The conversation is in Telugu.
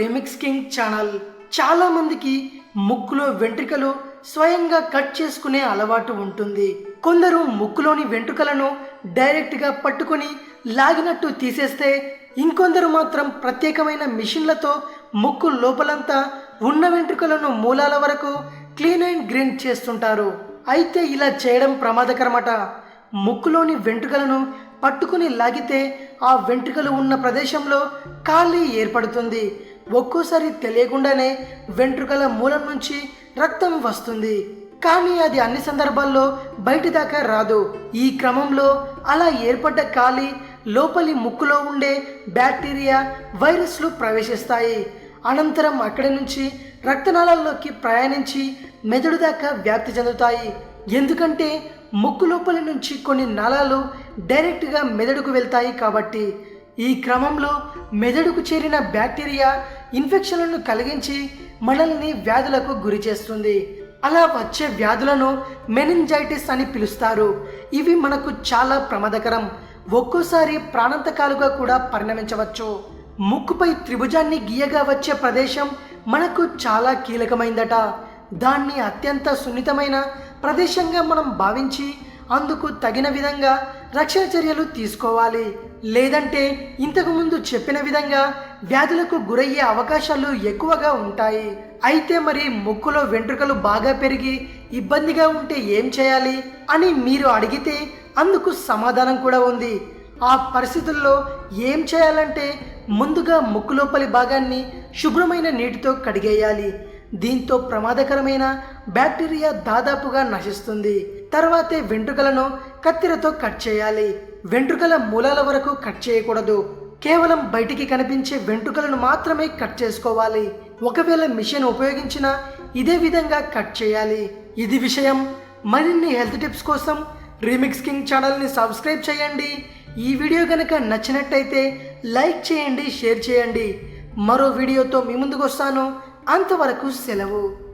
Remix king channel. చాలా మందికి ముక్కులో వెంట్రుకలు స్వయంగా కట్ చేసుకునే అలవాటు ఉంటుంది. కొందరు ముక్కులోని వెంట్రుకలను డైరెక్ట్గా పట్టుకొని లాగినట్టు తీసేస్తే, ఇంకొందరు మాత్రం ప్రత్యేకమైన మిషన్లతో ముక్కు లోపలంతా ఉన్న వెంట్రుకలను మూలాల వరకు క్లీన్ అండ్ గ్రీన్ చేస్తుంటారు. అయితే ఇలా చేయడం ప్రమాదకరమట. ముక్కులోని వెంట్రుకలను పట్టుకుని లాగితే ఆ వెంట్రుకలు ఉన్న ప్రదేశంలో ఖాళీ ఏర్పడుతుంది. ఒక్కోసారి తెలియకుండానే వెంట్రుకల మూలం నుంచి రక్తం వస్తుంది. కానీ అది అన్ని సందర్భాల్లో బయటి దాకా రాదు. ఈ క్రమంలో అలా ఏర్పడ్డ ఖాళీ లోపలి ముక్కులో ఉండే బ్యాక్టీరియా, వైరస్లు ప్రవేశిస్తాయి. అనంతరం అక్కడి నుంచి రక్తనాళాల్లోకి ప్రయాణించి మెదడు దాకా వ్యాప్తి చెందుతాయి. ఎందుకంటే ముక్కు లోపలి నుంచి కొన్ని నాళాలు డైరెక్ట్గా మెదడుకు వెళ్తాయి కాబట్టి. ఈ క్రమంలో మెదడుకు చేరిన బ్యాక్టీరియా ఇన్ఫెక్షన్లను కలిగించి మనల్ని వ్యాధులకు గురి చేస్తుంది. అలా వచ్చే వ్యాధులను మెనింజైటిస్ అని పిలుస్తారు. ఇవి మనకు చాలా ప్రమాదకరం. ఒక్కోసారి ప్రాణాంతకాలుగా కూడా పరిణమించవచ్చు. ముక్కుపై త్రిభుజాన్ని గీయగా వచ్చే ప్రదేశం మనకు చాలా కీలకమైందట. దాన్ని అత్యంత సున్నితమైన ప్రదేశంగా మనం భావించి అందుకు తగిన విధంగా రక్షణ చర్యలు తీసుకోవాలి. లేదంటే ఇంతకుముందు చెప్పిన విధంగా వ్యాధులకు గురయ్యే అవకాశాలు ఎక్కువగా ఉంటాయి. అయితే మరి ముక్కులో వెంట్రుకలు బాగా పెరిగి ఇబ్బందిగా ఉంటే ఏం చేయాలి అని మీరు అడిగితే అందుకు సమాధానం కూడా ఉంది. ఆ పరిస్థితుల్లో ఏం చేయాలంటే ముందుగా ముక్కు లోపలి భాగాన్ని శుభ్రమైన నీటితో కడిగేయాలి. దీంతో ప్రమాదకరమైన బ్యాక్టీరియా దాదాపుగా నశిస్తుంది. తర్వాతే వెంట్రుకలను కత్తెరతో కట్ చేయాలి. వెంట్రుకల మూలాల వరకు కట్ చేయకూడదు. కేవలం బయటికి కనిపించే వెంట్రుకలను మాత్రమే కట్ చేసుకోవాలి. ఒకవేళ మిషన్ ఉపయోగించినా ఇదే విధంగా కట్ చేయాలి. ఇది విషయం. మరిన్ని హెల్త్ టిప్స్ కోసం రీమిక్స్ కింగ్ ఛానల్ని సబ్స్క్రైబ్ చేయండి. ఈ వీడియో కనుక నచ్చినట్టయితే లైక్ చేయండి, షేర్ చేయండి. మరో వీడియోతో మీ ముందుకు వస్తాను. అంతవరకు సెలవు.